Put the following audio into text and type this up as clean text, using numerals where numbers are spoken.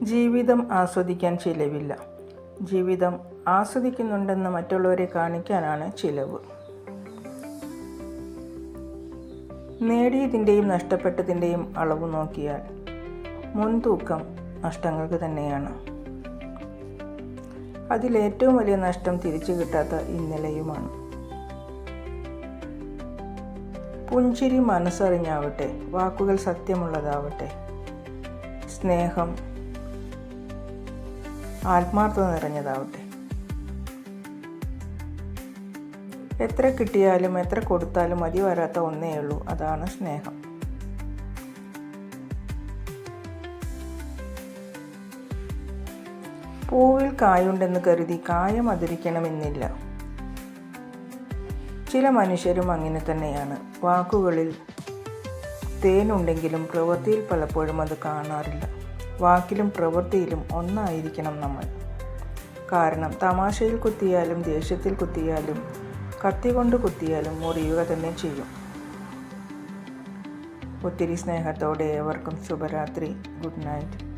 ജീവിതം ആസ്വദിക്കാൻ ചിലവില്ല. ജീവിതം ആസ്വദിക്കുന്നുണ്ടെന്ന് മറ്റുള്ളവരെ കാണിക്കാനാണ് ചിലവ്. നേടിയതിൻ്റെയും നഷ്ടപ്പെട്ടതിൻ്റെയും അളവ് നോക്കിയാൽ മുൻതൂക്കം നഷ്ടങ്ങൾക്ക് തന്നെയാണ്. അതിലേറ്റവും വലിയ നഷ്ടം തിരിച്ചു കിട്ടാത്ത ഇന്നലെയുമാണ്. പുഞ്ചിരി മനസ്സറിഞ്ഞാവട്ടെ, വാക്കുകൾ സത്യമുള്ളതാവട്ടെ, സ്നേഹം ആത്മാർത്ഥത നിറഞ്ഞതാവട്ടെ. എത്ര കിട്ടിയാലും എത്ര കൊടുത്താലും മതി വരാത്ത ഒന്നേ ഉള്ളൂ, അതാണ് സ്നേഹം. പൂവിൽ കായുണ്ടെന്ന് കരുതി കായ മധുരിക്കണമെന്നില്ല. ചില മനുഷ്യരും അങ്ങനെ തന്നെയാണ്. വാക്കുകളിൽ തേനുണ്ടെങ്കിലും പ്രവൃത്തിയിൽ പലപ്പോഴും അത് കാണാറില്ല. വാക്കിലും പ്രവൃത്തിയിലും ഒന്നായിരിക്കണം നമ്മൾ. കാരണം തമാശയിൽ കുത്തിയാലും ദേഷ്യത്തിൽ കുത്തിയാലും കത്തി കൊണ്ട് കുത്തിയാലും മുറിയുക തന്നെ ചെയ്യും. ഒത്തിരി സ്നേഹത്തോടെ ഏവർക്കും ശുഭരാത്രി. Good night.